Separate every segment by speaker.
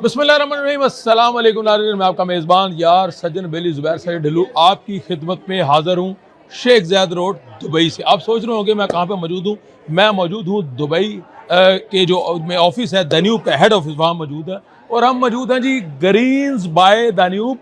Speaker 1: बिस्मिल्लाहिर्रहमानिर्रहीम, अस्सलाम वालेकुम नाज़रीन। मैं आपका मेज़बान यार सज्जन बेली ज़ुबैर सैयद ढिल्लू आपकी खिदमत में हाज़िर हूँ शेख ज़ायद रोड दुबई से। आप सोच रहे होंगे मैं कहाँ पे मौजूद हूँ। मैं मौजूद हूँ दुबई के जो में ऑफिस है दान्यूब का हेड ऑफिस, वहाँ मौजूद है। और हम मौजूद हैं G greens by Danube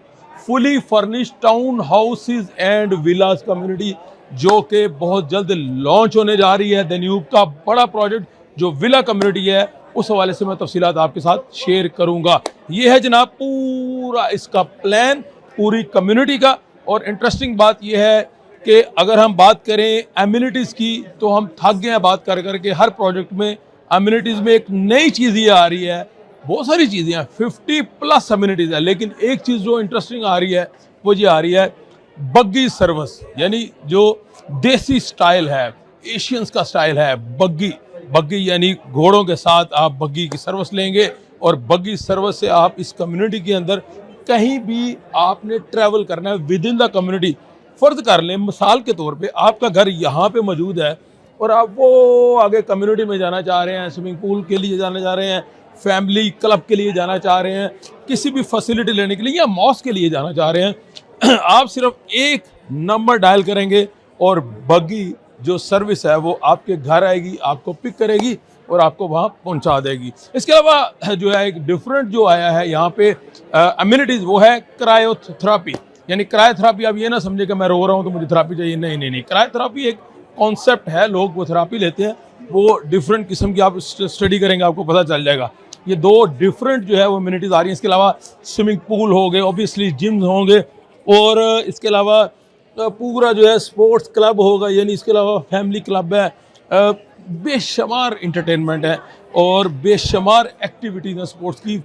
Speaker 1: fully furnished town houses and villas community, जो कि बहुत जल्द लॉन्च होने जा रही है। दान्यूब का बड़ा प्रोजेक्ट जो विला कम्युनिटी है, उस हवाले से मैं तफसीलात आपके साथ शेयर करूंगा। ये है जनाब पूरा इसका प्लान पूरी कम्युनिटी का। और इंटरेस्टिंग बात यह है कि अगर हम बात करें एम्यूनिटीज़ की, तो हम थक गए हैं बात कर करके। हर प्रोजेक्ट में एम्यूनिटीज़ में एक नई चीज़ ये आ रही है। बहुत सारी चीज़ें हैं, 50+ एम्यूनिटीज़ है, लेकिन एक चीज़ जो इंटरेस्टिंग आ रही है वो ये आ रही है बग्गी सर्विस, यानी जो देसी स्टाइल है, एशियंस का स्टाइल है। बग्गी बग्गी यानी घोड़ों के साथ आप बग्गी की सर्विस लेंगे, और बग्गी सर्विस से आप इस कम्युनिटी के अंदर कहीं भी आपने ट्रैवल करना है विद इन द कम्युनिटी। फ़र्ज कर लें मिसाल के तौर पे आपका घर यहाँ पे मौजूद है और आप वो आगे कम्युनिटी में जाना चाह रहे हैं, स्विमिंग पूल के लिए जाना चाह रहे हैं, फैमिली क्लब के लिए जाना चाह रहे हैं, किसी भी फैसिलिटी लेने के लिए या मॉस्क के लिए जाना चाह रहे हैं, आप सिर्फ एक नंबर डायल करेंगे और बग्गी जो सर्विस है वो आपके घर आएगी, आपको पिक करेगी और आपको वहाँ पहुँचा देगी। इसके अलावा जो है एक डिफरेंट जो आया है यहाँ पे अम्यूनिटीज़, वो है क्रायोथेरापी। यानी क्रायोथेरापी, आप ये ना समझे कि मैं रो रहा हूँ तो मुझे थेरापी चाहिए, नहीं नहीं नहीं। क्रायोथेरापी एक कॉन्सेप्ट है, लोग वो थेरापी लेते हैं, वो डिफरेंट किस्म की, आप स्टडी करेंगे आपको पता चल जाएगा। ये दो डिफरेंट जो है वो अम्यूनिटीज़ आ रही हैं। इसके अलावा स्विमिंग पूल हो गए, ऑब्वियसली जिम्स होंगे, और इसके अलावा पूरा जो है स्पोर्ट्स क्लब होगा, यानी इसके अलावा फैमिली क्लब है, बेशुमार इंटरटेनमेंट है और बेशुमार एक्टिविटीज़ हैं स्पोर्ट्स की।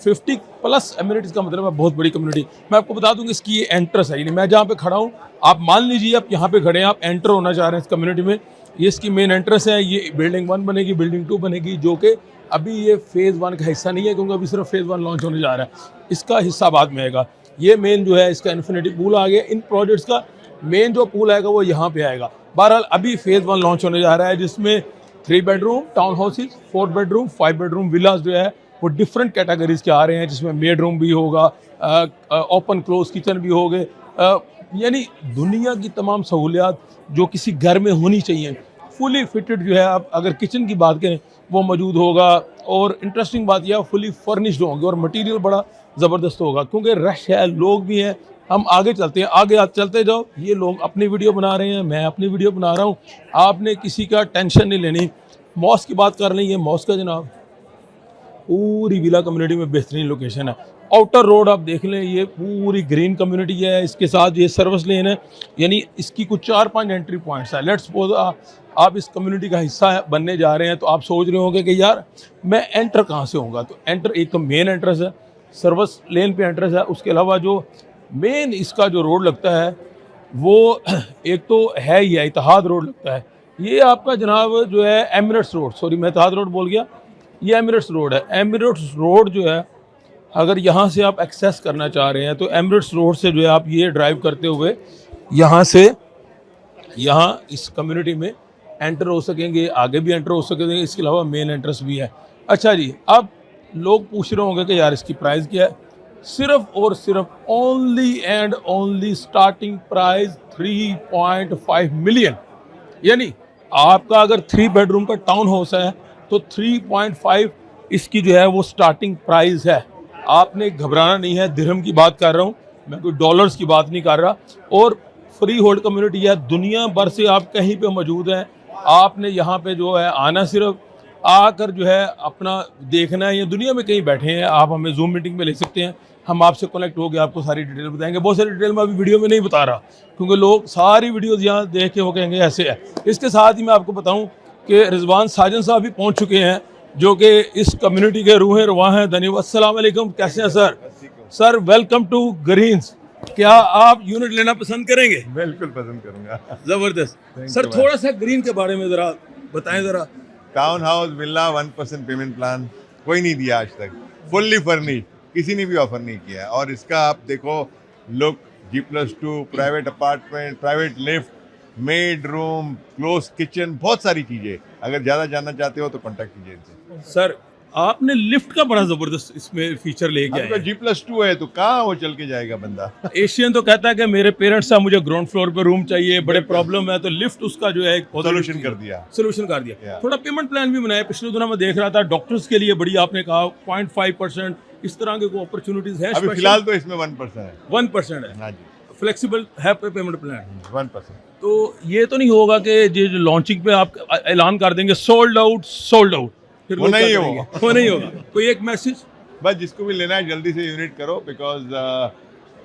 Speaker 1: 50+ एम्यूनिटीज़ का मतलब है बहुत बड़ी कम्युनिटी। मैं आपको बता दूं कि इसकी ये एंट्रेंस है, यानी मैं जहाँ पे खड़ा हूँ, आप मान लीजिए आप यहाँ पे खड़े हैं, आप एंटर होना चाह रहे हैं इस कम्युनिटी में। ये इसकी मेन एंट्रेंस है। ये बिल्डिंग 1 बनेगी, बिल्डिंग 2 बनेगी, जो कि अभी ये फेज़ 1 का हिस्सा नहीं है, क्योंकि अभी सिर्फ फेज़ 1 लॉन्च होने जा रहा है। इसका हिस्सा बाद में आएगा। ये मेन जो है इसका इन्फिनिटी पूल आ गया। इन प्रोजेक्ट्स का मेन जो पूल आएगा वो यहाँ पे आएगा। बहरहाल अभी फेज़ 1 लॉन्च होने जा रहा है, जिसमें 3 bedroom town houses, 4 bedroom, 5 bedroom villas जो है वो डिफरेंट कैटेगरीज के आ रहे हैं, जिसमें बेड रूम भी होगा, ओपन क्लोज किचन भी हो गए, यानी दुनिया की तमाम सहूलियात जो किसी घर में होनी चाहिए फुली फिटेड जो है। आप अगर किचन की बात करें वो मौजूद होगा। और इंटरेस्टिंग बात यह फुली फर्निश्ड होंगे और मटेरियल बड़ा ज़बरदस्त होगा, क्योंकि रश है, लोग भी हैं। हम आगे चलते हैं, आगे आप चलते जाओ। ये लोग अपनी वीडियो बना रहे हैं, मैं अपनी वीडियो बना रहा हूँ, आपने किसी का टेंशन नहीं लेनी। मॉस्क की बात कर लें, ये मॉस्क का जनाब पूरी विला कम्युनिटी में बेहतरीन लोकेशन है। आउटर रोड आप देख लें, ये पूरी ग्रीन कम्युनिटी है, इसके साथ ये सर्विस लेन है, यानी इसकी कुछ 4-5 एंट्री पॉइंट्स है। लेट्स सपोज आप इस कम्युनिटी का हिस्सा बनने जा रहे हैं, तो आप सोच रहे होंगे कि यार मैं एंटर कहाँ से होऊंगा। तो एंटर एक तो मेन एंट्रेंस है, सर्विस लेन पे एंट्रेंस है। उसके अलावा जो मेन इसका जो रोड लगता है वो एक तो है ही है, इतिहाद रोड लगता है। ये आपका जनाब जो है एमिरेट्स रोड, सॉरी मैं इतिहाद रोड बोल गया, ये एमिरेट्स रोड है। एमिरेट्स रोड जो है, अगर यहाँ से आप एक्सेस करना चाह रहे हैं तो एमिरेट्स रोड से जो है आप ये ड्राइव करते हुए यहाँ से यहाँ इस कम्युनिटी में एंटर हो सकेंगे, आगे भी एंटर हो सकेंगे। इसके अलावा मेन एंट्रेंस भी है। अच्छा जी, अब लोग पूछ रहे होंगे कि यार इसकी प्राइस क्या है। सिर्फ और सिर्फ only and only starting price 3.5 million. यानी आपका अगर 3 बेडरूम का टाउन हाउस है तो 3.5 इसकी जो है वो स्टार्टिंग प्राइस है। आपने घबराना नहीं है, दिरहम की बात कर रहा हूँ मैं, कोई डॉलर्स की बात नहीं कर रहा। और फ्री होल्ड कम्युनिटी है, दुनिया भर से आप कहीं पे मौजूद हैं, आपने यहाँ पे जो है आना, सिर्फ आकर जो है अपना देखना है। या दुनिया में कहीं बैठे हैं, आप हमें जूम मीटिंग में ले सकते हैं, हम आपसे कनेक्ट हो गए आपको सारी डिटेल बताएंगे। बहुत सारी डिटेल मैं अभी वीडियो में नहीं बता रहा, क्योंकि लोग सारी वीडियोज़ यहाँ देख के वो कहेंगे ऐसे है। इसके साथ ही मैं आपको बताऊँ कि रिजवान साजन साहब भी पहुँच चुके हैं, जो कि इस कम्युनिटी के रूह रवां हैं। धन्यवाद। अस्सलाम वालेकुम, कैसे हैं sir? Sir welcome to Greens. क्या आप यूनिट लेना पसंद करेंगे?
Speaker 2: बिल्कुल पसंद करूंगा।
Speaker 1: जबरदस्त। सर थोड़ा सा ग्रीन के बारे में ज़रा बताएं ज़रा।
Speaker 2: Town house villa 1% payment plan कोई नहीं दिया आज तक, फुल्ली फर्निश्ड, किसी ने भी ऑफर नहीं किया। और इसका आप देखो look, G+2, private apartment, private lift, made room, close kitchen, बहुत सारी चीज़ें। अगर ज़्यादा जानना चाहते हो तो कॉन्टैक्ट कीजिए इनसे।
Speaker 1: सर आपने लिफ्ट का बड़ा जबरदस्त इसमें फीचर लेके आए
Speaker 2: आपका
Speaker 1: हैं।
Speaker 2: G+2 है तो कहाँ वो चल के जाएगा बंदा।
Speaker 1: एशियन तो कहता है कि मेरे पेरेंट्स साहब मुझे ग्राउंड फ्लोर पे रूम चाहिए, बड़े प्रॉब्लम है, तो लिफ्ट उसका जो है एक
Speaker 2: सोल्यूशन कर दिया।
Speaker 1: सोल्यूशन कर दिया।
Speaker 2: Yeah.
Speaker 1: थोड़ा पेमेंट प्लान भी बनाया, पिछले दिनों मैं देख रहा था डॉक्टर्स के लिए बड़ी, आपने कहा 0.5% इस तरह के कोई अपॉर्चुनिटीज है?
Speaker 2: अभी फिलहाल तो इसमें 1% है।
Speaker 1: 1% है,
Speaker 2: हाँ जी,
Speaker 1: फ्लेक्सिबल है पेमेंट प्लान।
Speaker 2: 1%।
Speaker 1: तो ये तो नहीं होगा कि ये जो लॉन्चिंग पे आप ऐलान कर देंगे सोल्ड आउट, फिर
Speaker 2: वो
Speaker 1: लोग क्या
Speaker 2: नहीं
Speaker 1: करेंगे?
Speaker 2: होगा।
Speaker 1: वो नहीं होगा। कोई एक मैसेज?
Speaker 2: बस जिसको भी लेना है जल्दी से यूनिट करो, बिकॉज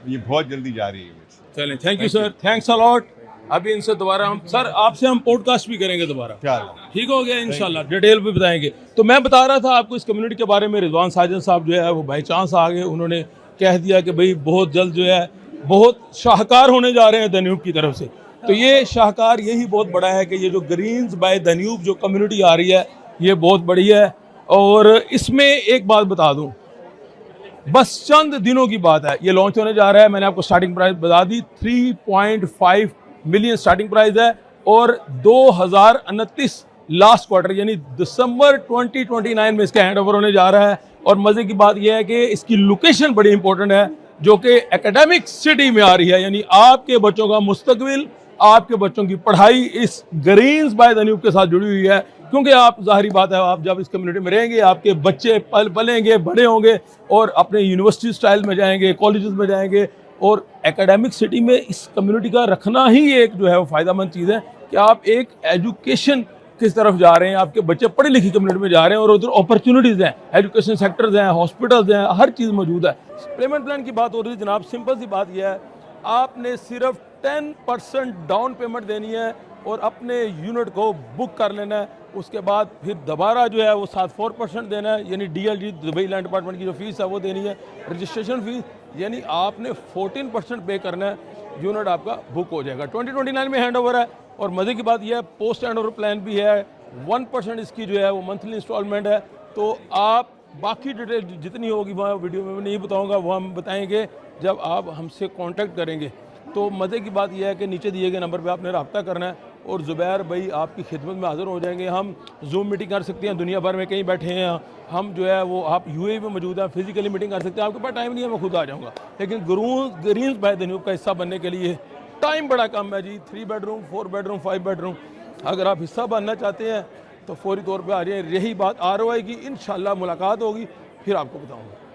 Speaker 2: ये बहुत जल्दी जा रही है।
Speaker 1: चलें, thank you sir, thanks a lot. अभी इनसे दोबारा हम सर आपसे हम पॉडकास्ट भी करेंगे दोबारा,
Speaker 2: चलो,
Speaker 1: ठीक हो गया इंशाल्लाह, डिटेल भी बताएंगे। तो मैं बता रहा था आपको इस कम्युनिटी के बारे में, रिजवान साजन साहब जो है वो बाई चांस आ गए, उन्होंने कह दिया कि भाई बहुत जल्द जो है बहुत शाहकार होने जा रहे हैं दन्यूब की तरफ से। तो ये शाहकार यही बहुत बड़ा है कि ये जो ग्रीन्स बाय दन्यूब जो कम्युनिटी आ रही है ये बहुत बड़ी है। और इसमें एक बात बता दूं, बस चंद दिनों की बात है, ये लॉन्च होने जा रहा है। मैंने आपको स्टार्टिंग प्राइस बता दी, 3.5 मिलियन स्टार्टिंग प्राइस है और 2029 लास्ट क्वार्टर यानी दिसंबर 2029 में इसका हैंड ओवर होने जा रहा है। और मजे की बात यह है कि इसकी लोकेशन बड़ी इंपॉर्टेंट है, जो कि एकेडमिक सिटी में आ रही है, यानी आपके बच्चों का मुस्तकबिल, आपके बच्चों की पढ़ाई इस ग्रीन्स बाय दन्यूब के साथ जुड़ी हुई है। क्योंकि आप, जाहिर बात है, आप जब इस कम्युनिटी में रहेंगे आपके बच्चे पलेंगे, बड़े होंगे और अपने यूनिवर्सिटी स्टाइल में जाएंगे, कॉलेजेस में जाएंगे। और एकेडमिक सिटी में इस कम्युनिटी का रखना ही एक जो है वो फ़ायदेमंद चीज़ है कि आप एक एजुकेशन किस तरफ जा रहे हैं, आपके बच्चे पढ़ी लिखी कम्युनिटी में जा रहे हैं और उधर अपॉर्चुनिटीज़ हैं, एजुकेशन सेक्टर्स हैं, हॉस्पिटल्स हैं, हर चीज़ मौजूद है। पेमेंट प्लान की बात हो रही है जनाब, सिंपल सी बात यह है, आपने सिर्फ 10% डाउन पेमेंट देनी है और अपने यूनिट को बुक कर लेना है। उसके बाद फिर दोबारा जो है वो 7-4% देना है, यानी DLG दुबई लैंड डिपार्टमेंट की जो फीस है वो देनी है, रजिस्ट्रेशन फीस, यानी आपने 14% पे करना है, यूनिट आपका बुक हो जाएगा। 2029 में हैंड ओवर है। और मज़े की बात यह है पोस्ट हैंड ओवर प्लान भी है, 1% इसकी जो है वो मंथली इंस्टॉलमेंट है। तो आप बाकी डिटेल जितनी होगी वहाँ वीडियो में मैं नहीं बताऊँगा, वो हम बताएंगे जब आप हमसे कांटेक्ट करेंगे। तो मज़े की बात यह है कि नीचे दिए गए नंबर पे आपने रब्ता करना है और ज़ुबैर भाई आपकी खिदमत में हाज़िर हो जाएंगे। हम जूम मीटिंग कर सकते हैं, दुनिया भर में कहीं बैठे हैं हम, जो है वो आप UAE में मौजूद है, फिजिकली मीटिंग कर सकते हैं। आपके पास टाइम नहीं है, मैं खुद आ जाऊँगा, लेकिन ग्रीन्स बाय दन्यूब का हिस्सा बनने के लिए टाइम बड़ा कम है जी। 3 बेडरूम, 4 बेडरूम, 5 बेडरूम, अगर आप हिस्सा बनना चाहते हैं तो फौरी तौर पर आ जाए। रही बात ROI की, इंशाल्लाह मुलाकात होगी, फिर आपको बताऊँगा।